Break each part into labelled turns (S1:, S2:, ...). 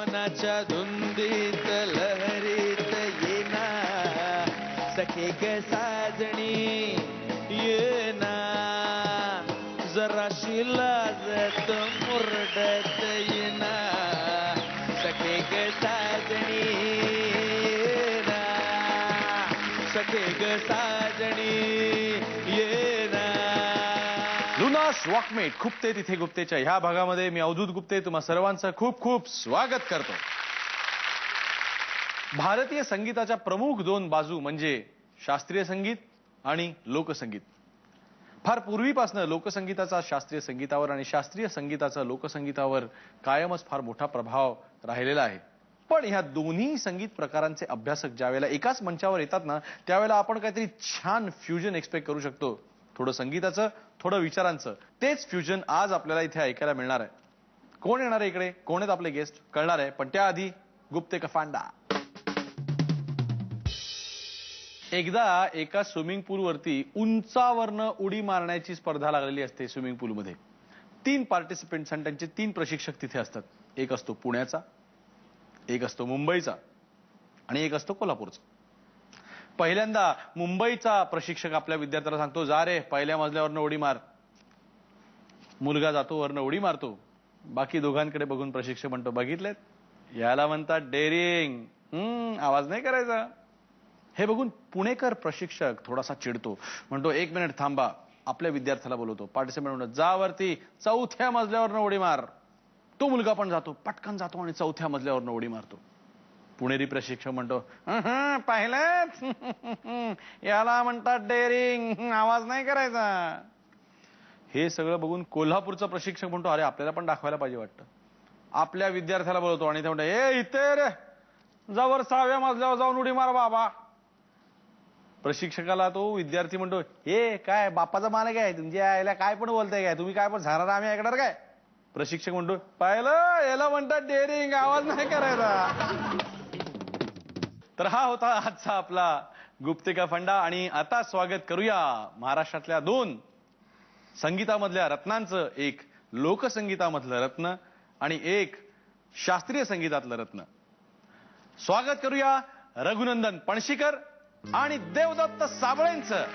S1: मनाच्या धुंदीत लहरीत येना सखे ग साजणी येना जराशी लाजत मुरडत येना सखे ग साजणी येना सखे ग साजणी येना. लुनास वॉकमेट खुपते तिथे गुप्तेच्या ह्या भागामध्ये मी अवधूत गुप्ते तुम्हा सर्वांचं खूप खूप स्वागत करतो. भारतीय संगीताच्या प्रमुख दोन बाजू म्हणजे शास्त्रीय संगीत आणि लोकसंगीत. फार पूर्वीपासून लोकसंगीताचा शास्त्रीय संगीतावर आणि शास्त्रीय संगीताचा लोकसंगीतावर कायमच फार मोठा प्रभाव राहिलेला आहे. पण ह्या दोन्ही संगीत प्रकारांचे अभ्यासक ज्यावेळेला एकाच मंचावर येतात ना त्यावेळेला आपण काहीतरी छान फ्युजन एक्सपेक्ट करू शकतो. थोडं संगीताचं थोडं विचारांचं तेच फ्युजन आज आपल्याला इथे ऐकायला मिळणार आहे. कोण येणार आहे इकडे, कोण आहेत आपले गेस्ट कळणार आहे. पण त्याआधी गुप्ते का फांडा. एकदा एका स्विमिंग पूलवरती उंचावरनं उडी मारण्याची स्पर्धा लागलेली असते. स्विमिंग पूलमध्ये 3 पार्टिसिपेंट्स आणि त्यांचे 3 प्रशिक्षक तिथे असतात. एक असतो पुण्याचा, एक असतो मुंबईचा आणि एक असतो कोल्हापूरचा. पहिल्यांदा मुंबईचा प्रशिक्षक आपल्या विद्यार्थ्याला सांगतो, जा रे पहिल्या मजल्यावरनं उडी मार. मुलगा जातो वरनं उडी मारतो. बाकी दोघांकडे बघून प्रशिक्षक म्हणतो, बघितलेत याला म्हणतात डेअरिंग, आवाज नाही करायचा. हे बघून पुणेकर प्रशिक्षक थोडासा चिडतो, म्हणतो 1 मिनिट थांबा. आपल्या विद्यार्थ्याला बोलवतो. पार्टिसिपेंट म्हणतो, जा वरती 4थ्या मजल्यावरनं उडी मार. तो मुलगा पण जातो, पटकन जातो आणि 4थ्या मजल्यावरनं उडी मारतो. पुणेरी प्रशिक्षक म्हणतो, पाहिलंच याला म्हणतात डेअरिंग, आवाज नाही करायचा. हे सगळं बघून कोल्हापूरचा प्रशिक्षक म्हणतो, अरे आपल्याला पण दाखवायला पाहिजे वाटतं. आपल्या विद्यार्थ्याला बोलवतो आणि ते म्हणतो, ए इथे रे जवळ 6व्या मजल्यावर जाऊन उडी मार बाबा. प्रशिक्षकाला तो विद्यार्थी म्हणतो, हे काय बापाचा मालक आहे तुमच्या यायला काय पण बोलताय काय, तुम्ही काय पण झाणार आम्ही ऐकणार काय. प्रशिक्षक म्हणतो, पाहिलं याला म्हणतात डेअरिंग, आवाज नाही करायचा. तर हा होता आजचा आपला गुप्ते का फंडा. आणि आता स्वागत करूया महाराष्ट्रातल्या 2 संगीतामधल्या रत्नांचं. एक लोकसंगीतामधलं रत्न आणि एक शास्त्रीय संगीतातलं रत्न. स्वागत करूया रघुनंदन पणशीकर आणि देवदत्त साबळेंचं.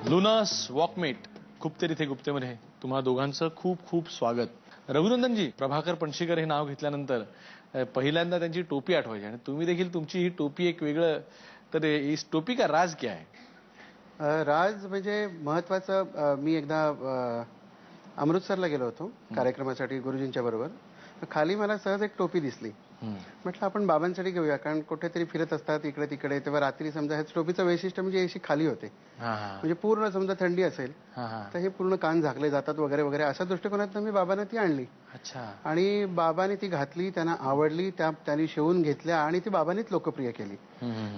S1: लुनास वॉकमेट खुपते तिथे गुप्तेमध्ये तुम्हा दोघांचं खूप खूप स्वागत. रघुनंदनजी, प्रभाकर पणशीकर हे नाव घेतल्यानंतर पहिल्यांदा त्यांची टोपी आठवायची आणि तुम्ही देखील तुमची ही टोपी एक वेगळं. तर इस टोपी का राज क्या है?
S2: राज म्हणजे महत्वाचं, मी एकदा अमृतसरला गेलो होतो कार्यक्रमासाठी गुरुजींच्या बरोबर. खाली मला सहज एक टोपी दिसली. म्हटलं आपण बाबांसाठी घेऊया, कारण कुठेतरी फिरत असतात इकडे तिकडे. तेव्हा रात्री समजा ह्या टोपीचं वैशिष्ट्य म्हणजे अशी खाली होते, म्हणजे पूर्ण समजा थंडी असेल तर हे पूर्ण कान झाकले जातात वगैरे वगैरे. अशा दृष्टिकोनातून मी बाबांना ती आणली. आणि बाबांनी ती घातली, त्यांना आवडली, त्यांनी शिवून घेतल्या आणि ती बाबांनीच लोकप्रिय केली.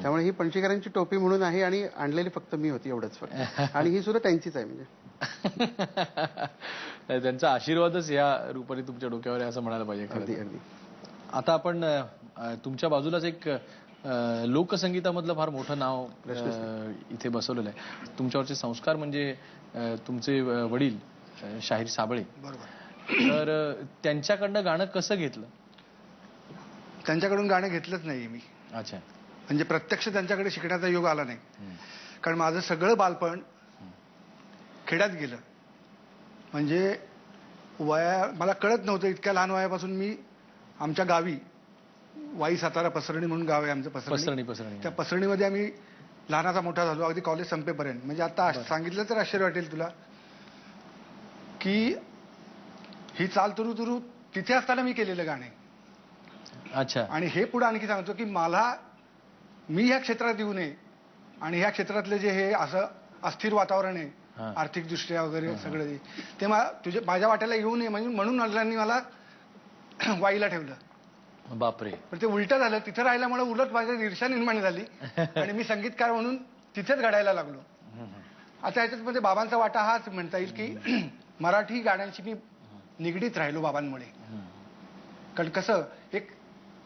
S2: त्यामुळे ही पणशीकरांची टोपी म्हणून आहे आणि आणलेली फक्त मी होती एवढंच. आणि ही सुद्धा त्यांचीच आहे. म्हणजे
S1: त्यांचा आशीर्वादच या रूपाने तुमच्या डोक्यावर आहे असं म्हणायला पाहिजे.
S2: अगदी अगदी.
S1: आता आपण तुमच्या बाजूलाच एक लोकसंगीतामधलं फार मोठं नाव इथे बसवलेलं आहे. तुमच्यावरचे संस्कार म्हणजे तुमचे वडील शाहीर साबळे. तर त्यांच्याकडनं गाणं कसं घेतलं?
S3: त्यांच्याकडून गाणं घेतलंच नाही मी.
S1: अच्छा.
S3: म्हणजे प्रत्यक्ष त्यांच्याकडे शिकण्याचा योग आला नाही. कारण माझं सगळं बालपण खेड्यात गेलं. म्हणजे मला कळत नव्हतं, इतक्या लहान वयापासून मी आमच्या गावी वाई सातारा पसरणी म्हणून गाव आहे आमचं, पसरणी. त्या पसरणीमध्ये आम्ही लहानाचा मोठा झालो अगदी कॉलेज संपेपर्यंत. म्हणजे आता सांगितलं तर आश्चर्य वाटेल तुला की ही चाल तुरु तुरु तिथे असताना मी केलेलं गाणे.
S1: अच्छा.
S3: आणि हे पुढे आणखी सांगतो की मी ह्या क्षेत्रात येऊ नये आणि ह्या क्षेत्रातले जे हे असं अस्थिर वातावरण आहे आर्थिक दृष्ट्या वगैरे सगळं ते माझ्या वाट्याला येऊ नये म्हणून अल्लांनी मला वाईला ठेवलं.
S1: बापरे.
S3: पण ते उलट झालं. तिथे राहिल्यामुळे उलट माझ्या ईर्ष्या निर्माण झाली आणि मी संगीतकार म्हणून तिथेच घडायला लागलो. आता ह्याच्यामध्ये बाबांचा वाटा हाच म्हणता येईल की मराठी गाण्यांशी मी निगडीत राहिलो बाबांमुळे. कारण कसं एक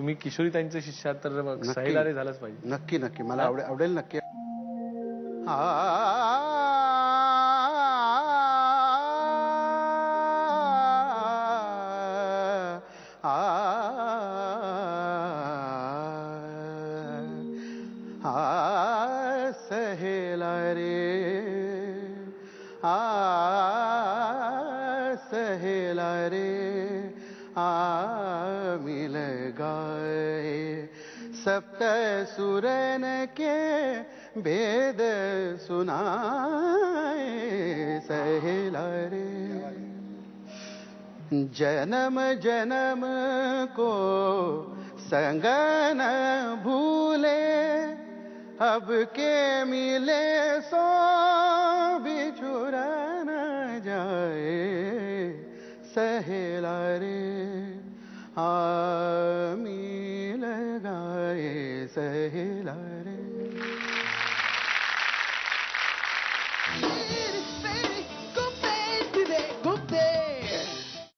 S1: तुम्ही किशोरीताईंचे शिष्य आहात तर मग
S2: नक्की.
S1: सहेलारे झालंच पाहिजे.
S2: नक्की नक्की मला आवडेल नक्की. सहेला रे सहेला रे मिल गाए सप्त सुरन के भेद सुनाए सहेला रे. जन्म जन्म को संग न भूले अब के मिले सो बिछुड़ न जाए सहेला रे